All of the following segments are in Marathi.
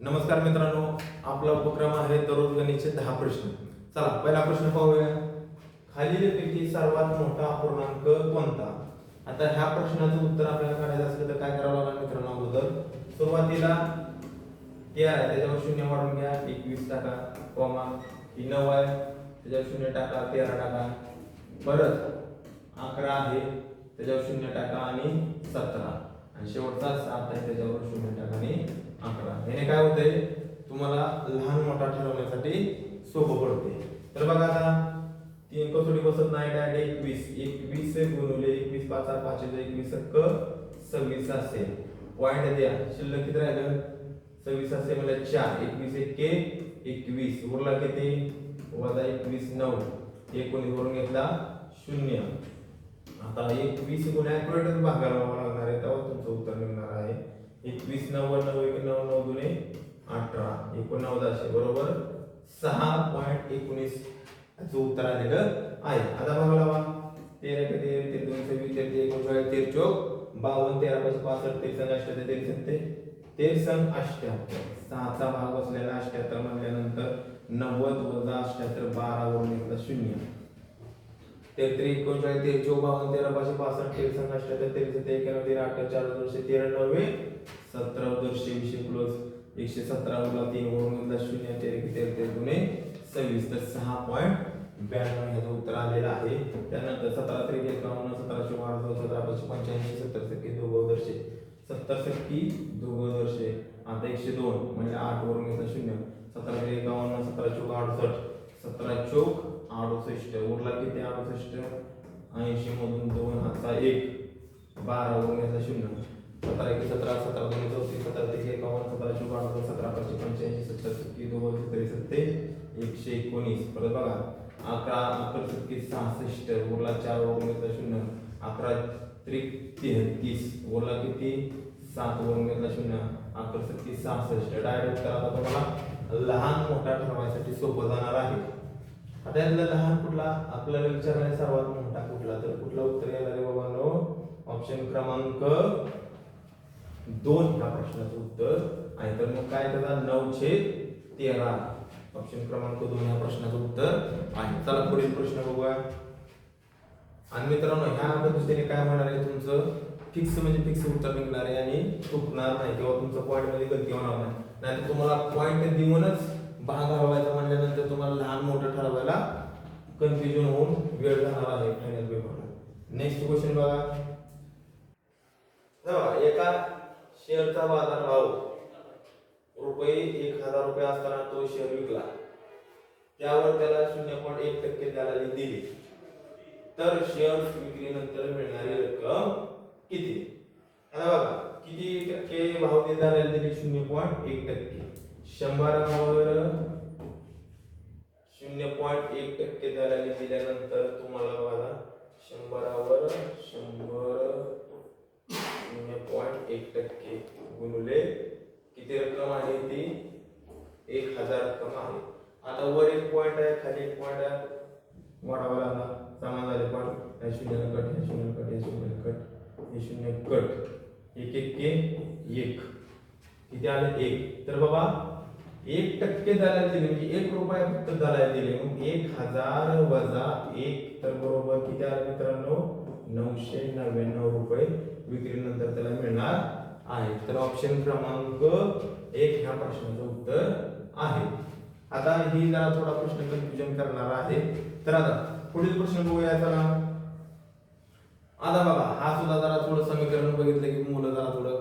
नमस्कार मित्रांनो, आपला उपक्रम आहे दररोज गणितचे 10 प्रश्न. चला पहिला प्रश्न पाहूया. खालीलपैकी सर्वात मोठा अपूर्णांक कोणता? आता ह्या प्रश्नाचं उत्तर आपल्याला काढायचं असेल तर काय करावं लागणार मित्रांनो? अगोदर सुरुवातीला 13 आहे त्याच्यावर 0 वाढून घ्या, 21 टाका, कॉमा ही 9 आहे त्याच्यावर 0 टाका, 13 टाका. परत 11 आहे त्याच्यावर 0 टाका आणि 17 आणि शेवटचा 7 आहे त्याच्यावर 0 टाका आणि 11. याने काय होतंय, तुम्हाला लहान मोठा ठरवण्यासाठी सोपं पडते. तर बघा आता 3 कसोटी बसत नाही, डायरेक्ट 21 गुणिले 21 5 5 21 26 असेल. पॉइंट द्या, शिल्लक किती राहिलं? 26 असेल म्हणजे 4 21 1 21 उरला किती? वजा 21 9 19 वरून घेतला 0. आता 21 गुण ॲक्युरेटच भागाला लागणार आहे तेव्हा तुमचं उत्तर निघणार आहे. 21 9 9 1 9 9 दुने 18 19 बरोबर 6.19 याचं उत्तर आलेलं आहे. आता बघा लावा 13 के 13 2 26 39 39 चौक 52 13 65 63 88 63 88 6चा भाग बसलेला 88 म्हणल्यानंतर 90 वजा 88 12 वरून घेतला 0. 33 39 54 13 65 63 88 63 91 13 4 213 17 220 प्लस 117 उरला 3 वरून घेतला 0 13 गुणे 26 तर 6.92 ह्याचं उत्तर आलेलं आहे. त्यानंतर 17 3 51 17 वाढ 17 85 70 टक्के दोघं 70 टक्के दोघं आता 102 म्हणजे 8 वरून घेतला 0 17 3 51 17 68 17 चौक 68 उरला किती? 68 80 मधून 2 हातचा 1 12 वरून घेतला 0 17 1 17 17 2 34 17 3 51 17 चौक 68 17 5 85 70 टक्के दोघं 119. परत बघा 11 11 टक्के 66 उरला 4 वरून घेतला 0 11 त्रिक 33 उरला किती? 7 वरून घेतला 0 11 टक्के 66. डायरेक्ट उत्तर आता तुम्हाला लहान मोठा ठरवायसाठी सोपं जाणार आहे. आता यातला लहान कुठला आपल्याला विचारलाय, सर्वात मोठा कुठला? तर कुठला उत्तर येणार आहे बाबांनो? ऑप्शन क्रमांक 2 ह्या प्रश्नाचं उत्तर आहे. तर मग काय त्याचा 9/13 ऑप्शन क्रमांक 2 ह्या प्रश्नाचं उत्तर आहे. चला पुढील प्रश्न बघूया. आणि मित्रांनो ह्या पद्धतीने काय होणार आहे, तुमचं फिक्स म्हणजे फिक्स उत्तर निघणार आहे आणि चुकणार नाही किंवा तुमचं पॉईंट मध्ये गलती होणार नाही. नाहीतर तुम्हाला पॉईंट देऊनच भाग हरवायचा म्हणल्यानंतर तुम्हाला लहान मोठं ठरवायला कन्फ्युजन होऊन वेळ जाणार आहे फायनल पेपरला. नेक्स्ट क्वेश्चन बघा. एका शेअरचा बाजार भाव रुपये 1000 असताना तो शेअर विकला, त्यावर त्याला 0.1% दलाली दिली, तर शेअर विक्रीनंतर मिळणारी रक्कम किती? आता बघा किती टक्के भाव दलाली दिली? 0.1%. 100वर 0.1% दलाली दिल्यानंतर तुम्हाला बघा 100वर 0.1% गुणिले किती रक्कम आहे? ती 1000 रक्कम आहे. आता वर एक पॉइंट आहे खाली एक पॉइंट आहे, वाढावा लागला समान झाले पॉइंट. हे 0 कट हे 0 कट हे 0 कट हे 0 कट 1 1 के 1 किती आले? 1. तर बाबा 1% दलाली दिली म्हणजे 1 रुपया फक्त दलाली दिली, मग 1000 वजा 1 तर बरोबर किती आले मित्रांनो? 999 रुपये विक्रीनंतर त्याला मिळणार आहे. तर ऑप्शन क्रमांक 1 ह्या प्रश्नाचं उत्तर आहे. आता ही जरा थोडा प्रश्न कन्फ्युजन करणार आहे. तर आता पुढील प्रश्न बघूया. चला आता बघा हा सुद्धा जरा थोडं समीकरण बघितलं की मुलं जरा थोडं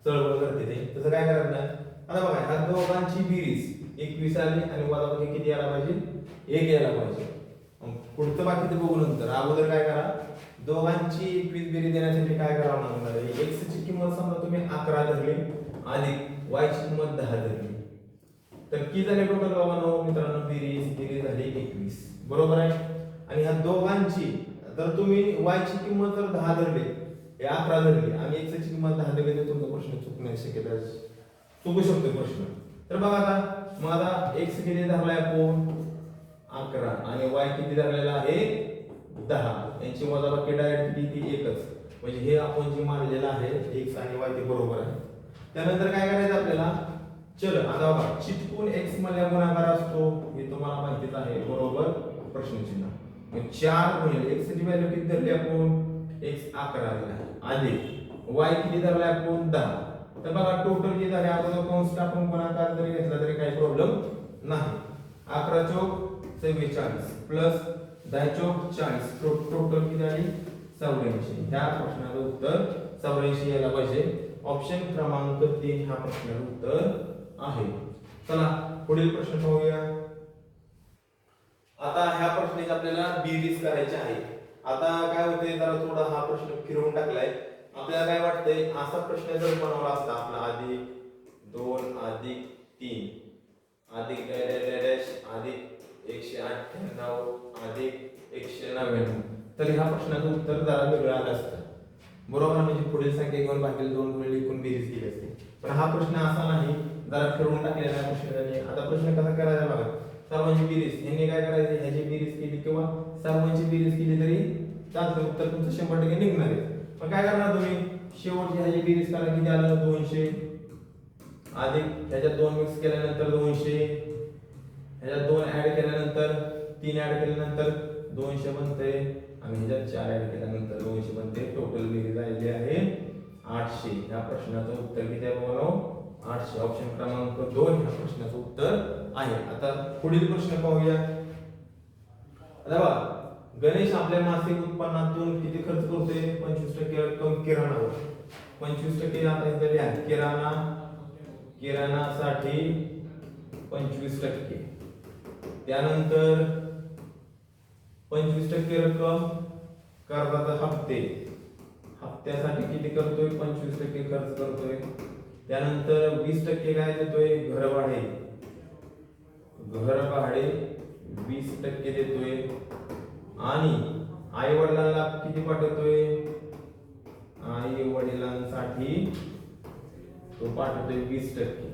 चळवळ करते ते, तसं काय करायचं नाही. आता बघा ह्या दोघांची बेरीज 21 आली आणि वजाबाकी किती यायला पाहिजे? 1 यायला पाहिजे. पुढचं बाकी ते बघू नंतर. अगोदर काय करा, दोघांची 21 बेरीज देण्यासाठी काय करावं लागणार आहे? x ची किंमत समजा तुम्ही 11 धरली अधिक y ची किंमत 10 धरली, तर किती झाले टोटल बाबांनो? मित्रांनो बेरीज झाली 21 बरोबर आहे. आणि ह्या दोघांची जर तुम्ही y ची किंमत जर 10 धरली, हे 11 धरली आणि x ची किंमत 10 धरली तर तुमचा प्रश्न चुकण्याची शक्यता चुकू शकतो प्रश्न. तर बघा आता मग आता x किती धरलाय आपण? 11 आणि y किती धरलेला आहे? 10. यांची वजाबाकी डायरेक्ट किती? एकच. म्हणजे हे आपण जे मानलेलं आहे x आणि y ते बरोबर आहे. त्यानंतर काय करायचं आपल्याला? चल आता बघा चिटकून x मधला गुणाकार असतो हे तुम्हाला माहितीच आहे बरोबर प्रश्नचिन्ह. मग 4 गुणिले x ची व्हॅल्यू किती धरली आपण x 11 दिला अधिक y किती धरला आपण 10. तर बघा टोटल किती झाले अगोदर कंस टाकून गुणाकार जरी घेतला तरी काही प्रॉब्लेम नाही. 11 चौक 44 प्लस 10 चौक 40 टोटल किती झाली 84. ह्या प्रश्नाचं उत्तर 84 यायला पाहिजे. ऑप्शन क्रमांक 3 हा प्रश्नाचं उत्तर आहे. चला पुढील प्रश्न पाहूया. आता ह्या प्रश्नाची आपल्याला बेरीज करायची आहे. आता काय होते जरा थोडा हा प्रश्न फिरवून टाकलाय. आपल्याला काय वाटतंय असा प्रश्न जर बनवला असता आपला अधिक 2 अधिक 3 अधिक डॅश अधिक 198 अधिक 199 तर ह्या प्रश्नाचं उत्तर जरा वेगळं आलं असतं बरोबर. म्हणजे पुढील संख्या घेऊन भागिले 2 गुणिले एकूण बेरीज केली असते. पण हा प्रश्न असा नाही जरा फिरवून टाकलेला आहे प्रश्नाने. आता प्रश्न कसा करायचा बघा. सर्वांची बेरीज ह्यांनी काय करायचं ह्याची बेरीज केली किंवा सर्वांची बेरीज केली तरी चालतं उत्तर तुमचं 100% निघणार आहे. पण काय करणार तुम्ही शेवटची ह्याची बेरीज करा किती आलं 200 अधिक ह्याच्यात 2 मिक्स केल्यानंतर 200 ह्याच्यात 2 ऍड केल्यानंतर 3 ऍड केल्यानंतर 200 बनते आणि ह्याच्यात 4 ऍड केल्यानंतर 200 बनते. टोटल बेरीज आलेली आहे 800. या प्रश्नाचं उत्तर किती आहे बघा 800. ऑप्शन क्रमांक 2 ह्या प्रश्नाचं उत्तर आहे. आता पुढील प्रश्न पाहूया. आता बघा गणेश आपल्या मासिक उत्पन्नातून किती खर्च करतोय 25% रक्कम किराणावर. 25% आता इथे लिहा किराणासाठी 25%. त्यानंतर 25% रक्कम कर्जाचे हप्त्यासाठी किती करतोय 25% खर्च करतोय. त्यानंतर 20% काय देतोय घर भाडे 20% देतोय. आणि आई वडिलांना किती पाठवतोय आई वडिलांसाठी तो पाठवतोय 20%.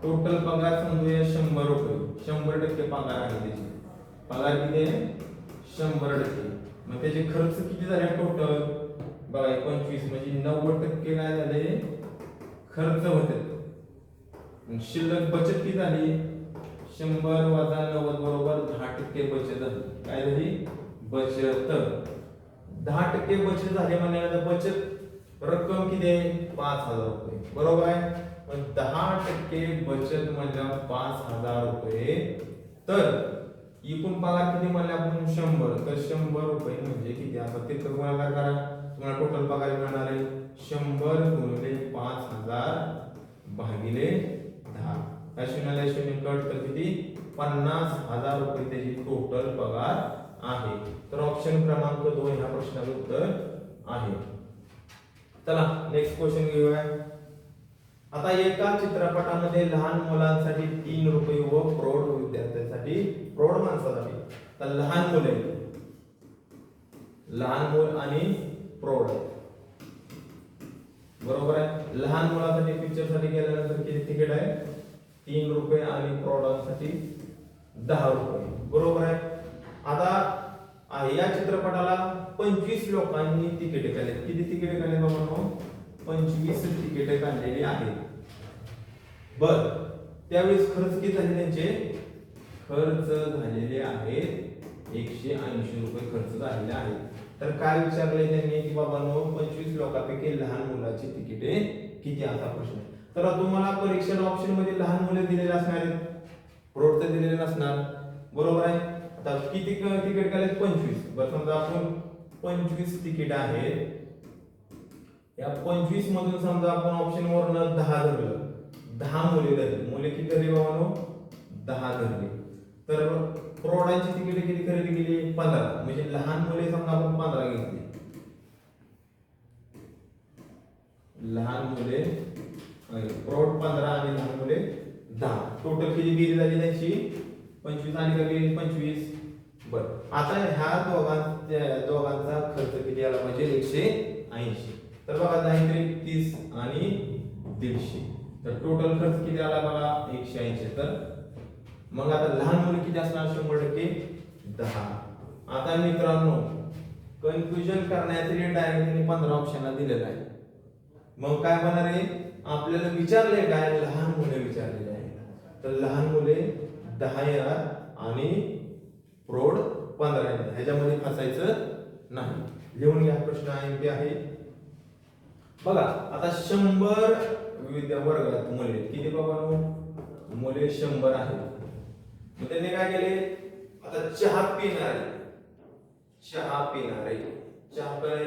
टोटल पगार समजूया 100 रुपये 100% पगार आहे त्याची. पगार किती आहे 100%. मग त्याचे खर्च किती झाले टोटल बघा 25 म्हणजे 90% काय झाले खर्च होते. शिल्लक बचत किती झाली 100 वजा 90 बरोबर 10% बचत झाली. काय झाली बचत 10% बचत झाली म्हणजे बचत रक्कम किती आहे 5000 रुपये बरोबर आहे. पण 10% बचत म्हणजे 5000 रुपये. तर एकूण पगार किती म्हणले आपण 100 तर 100 रुपये म्हणजे किती आता ते गुणाकार करा तुम्हाला टोटल पगार मिळणार आहे 100 गुणिले 5000 भागिले 10. शून्याला शून्य कट तर किती 50,000 रुपये त्याची टोटल पगार आहे. तर ऑप्शन क्रमांक 2 ह्या प्रश्नाचं उत्तर आहे. चला नेक्स्ट क्वेश्चन घेऊया. आता एका चित्रपटामध्ये लहान मुलांसाठी 3 रुपये व प्रौढ विद्यार्थ्यांसाठी प्रौढ माणसासाठी तर लहान मुले लहान मूल आणि प्रौढ बरोबर आहे. लहान मुलासाठी पिक्चर साठी गेल्यानंतर किती तिकीट आहे 3 रुपये आणि प्रौढांसाठी 10 रुपये बरोबर आहे. आता या चित्रपटाला 25 लोकांनी तिकीट काढले. किती तिकीट काढले बाबा 25 तिकीट काढलेली आहेत. बर त्यावेळेस खर्च किती झाले त्यांचे खर्च झालेले आहेत 180 रुपये खर्च झालेले आहेत. तर काय विचारले त्यांनी की बाबांनो 25 लोकांपैकी लहान मुलाची तिकिटे किती असा प्रश्न. तर तुम्हाला परीक्षेला ऑप्शन मध्ये लहान मुले दिलेले असणार आहेत प्रौढ दिलेले नसणार बरोबर आहे. आता किती तिकीट काढले 25. बरं समजा आपण 25 तिकीट आहेत या 25 मधून समजा आपण ऑप्शन वरून 10 धरलं 10 मुले धरली. मुले किती धरली बाबांनो 10 धरली. तर प्रौढांची तिकीट किती खरेदी केली 15 म्हणजे लहान मुले समजा आपण 15 घेतली. लहान मुले प्रौढ 15 आणि लहान मुले 10 टोटल किती बेरीज झाली त्यांची 25 आणि कमी 25. बर आता ह्या दोघांचा खर्च किती आला म्हणजे 180. तर बघा 10 30 आणि 150 तर टोटल खर्च किती आला बघा 180. तर मग आता लहान मुले किती असणार 100% 10. आता मित्रांनो कन्फ्युजन करण्यासाठी डायरेक्टली 15 ऑप्शनला दिलेला आहे. मग काय होणार आहे आपल्याला विचारले काय लहान मुले विचारले तर लहान मुले 10 येणार आणि प्रौढ 15 येणार, ह्याच्यामध्ये फसायचं नाही. लिहून घ्या, प्रश्न IMP आहे बघा. आता 100 विविध वर्गात मुले किती बाबांनो, मुले 100 आहेत. मग त्यांनी काय केले, आता चहा पिणारे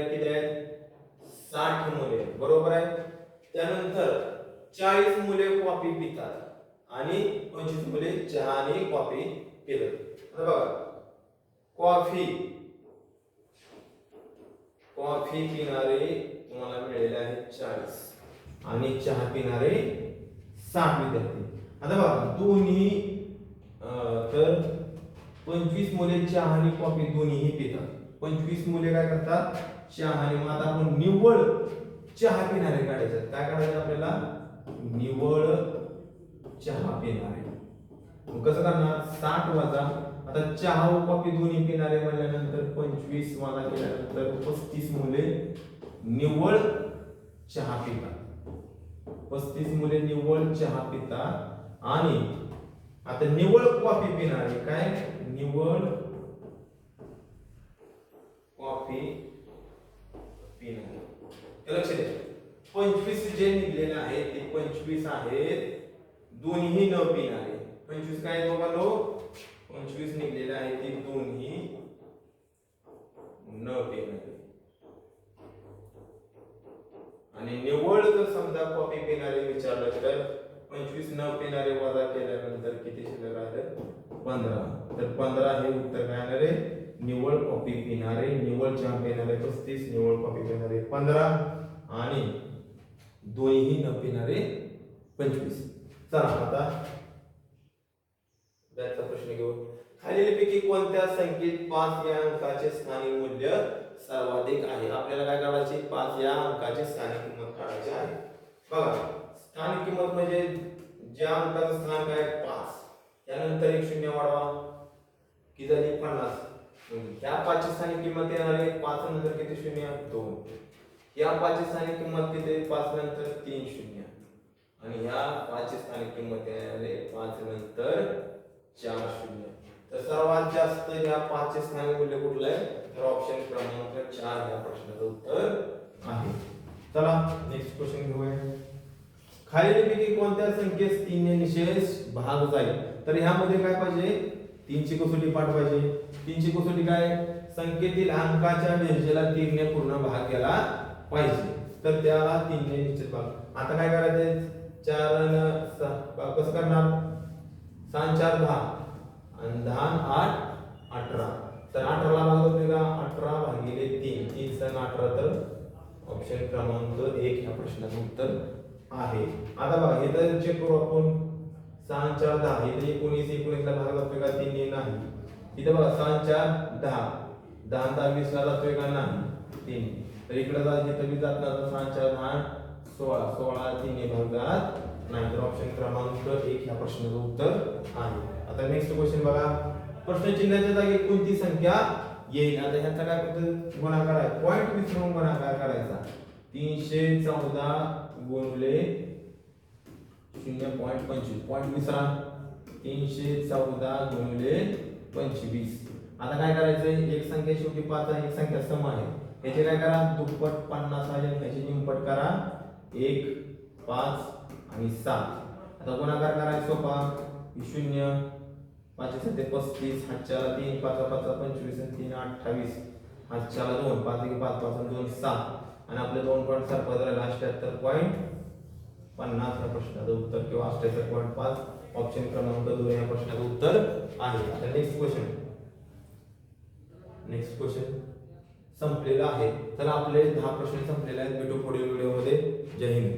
किती आहेत, 60 मुले, बरोबर आहे. त्यानंतर 40 मुले कॉफी पितात आणि 25 मुले चहा आणि कॉफी पितात. आता बघा, कॉफी पिणारे तुम्हाला मिळाले आहेत 40 आणि चहा पिणारे 60 विद्यार्थी. आता बघा दोन्ही तर 25 मुले चहा आणि कॉफी दोन्हीही पितात. 25 मुले काय करतात, चहा. आणि मग आता आपण निव्वळ चहा पिणारे काढायचे. काय काढायचं आपल्याला, निव्वळ चहा पिणारे. मग कसं करणार, 60 वजा, आता चहा व कॉफी दोन्ही पिणारे म्हणल्यानंतर 25 वजा केल्यानंतर 35 मुले निव्वळ चहा पितात. 35 मुले निव्वळ चहा पितात. आणि आता निव्वळ कॉफी पिणारे, काय, निव्वळ कॉफी पिणारे. लक्ष द्या, 25 जे निघलेले आहेत ते 25 आहेत दोन्ही न पिणारे. 25 काय बाबांनो, 25 निघलेले आहेत ते दोन्ही न पिणारे. आणि निव्वळ जर समजा कॉफी पिणारे विचारलं तर 25 न पिणारे वजा केल्यानंतर किती शिल्लक राहतात, 15. तर 15 हे उत्तर काय येणार आहे, निव्वळ कॉफी पिणारे, निव्वळ चहा पिणारे 35, निव्वळ कॉफी पिणारे 15 आणि दोन्ही न पिणारे 25. चला आता त्याचा प्रश्न घेऊ. खालीलपैकी कोणत्या संख्येत 5 या अंकाचे स्थानिक मूल्य सर्वाधिक आहे. आपल्याला काय करायचे, 5 या अंकाचे स्थानिक किंमत काढायची आहे. बघा, स्थानिक किंमत म्हणजे ज्या अंकाचं स्थान आहे 5, त्यानंतर एक शून्य वाढवा, किती झाली 50. या 5 ची स्थानिक किंमत येणार आहे 5 नंतर किती शून्य, 2. या 5 ची स्थानिक किंमत किती, 5 नंतर 3 शून्य. आणि ह्या 5 ची स्थानिक किंमत येणार आहे 5 नंतर 4 शून्य. तर सर्वात जास्त या 5 चे स्थानिक मूल्य कुठलं आहे, तर ऑप्शन क्रमांक 4 या प्रश्नाचं उत्तर आहे. चला नेक्स्ट क्वेश्चन घेऊया. खालीलपैकी कोणत्या संख्येस 3 ने निशेष भाग जाईल. तर ह्यामध्ये काय पाहिजे, 3 ची कसोटी पाठ पाहिजे. 3 ची कसोटी काय, संख्येतील अंकाच्या बेरजेला 3 ने पूर्ण भाग केला पाहिजे. तर त्याला 3 ने निश्चित भाग. आता काय करायचं, 4 आणि 6 कसं करणार, 6 4 10 आणि 10 8 18. तर 18 ला भाग होते का, 18 भागिले 3, 3 6 18. तर ऑप्शन क्रमांक 1 या प्रश्नाचं उत्तर आहे. आता बघा इथं चेक करू आपण, 6 4 10, इथे 19 19 ला भाग जातोय का, 3 ने नाही. इथे बघा 6 4 10, 10 10 20 ला जातोय का, नाही, 3. तर इकडे जिथं बी जात नाही, 6 4 10 16, 16 3 ने भाग जात नाही. तर ऑप्शन क्रमांक 1 या प्रश्नाचं उत्तर आहे. आता नेक्स्ट क्वेश्चन बघा, प्रश्न चिन्हाच्या जागी कोणती संख्या येईल. आता ह्याचा काय पद्धत, गुणाकार आहे, पॉइंट विसरून गुणाकार करायचा. 314 गुणिले 0.25, पॉइंट विसरा, 314 गुणिले 25. आता काय करायचंय, एक संख्या शेवटी 5 आहे, एक संख्या सम आहे. याचे काय करा, दुप्पट 50 आहे, याची निमपट करा 1 5 आणि 7. आता गुणाकार करायचा सोपा, 0 5 7 35, हातच्याला 3 5 5 25 आणि 3 28, हातच्याला 2 5 1 5 5 आणि 2 7. आणि आपले 2 पॉइंट सरपत राहिला 78.50 या प्रश्नाचं उत्तर किंवा 78.5 ऑप्शन क्रमांक 2 या प्रश्नाचं उत्तर आहे. आता नेक्स्ट क्वेश्चन संपलेला आहे. तर आपले 10 प्रश्न संपलेले आहेत. भेटू पुढील व्हिडिओमध्ये. जय हिंद.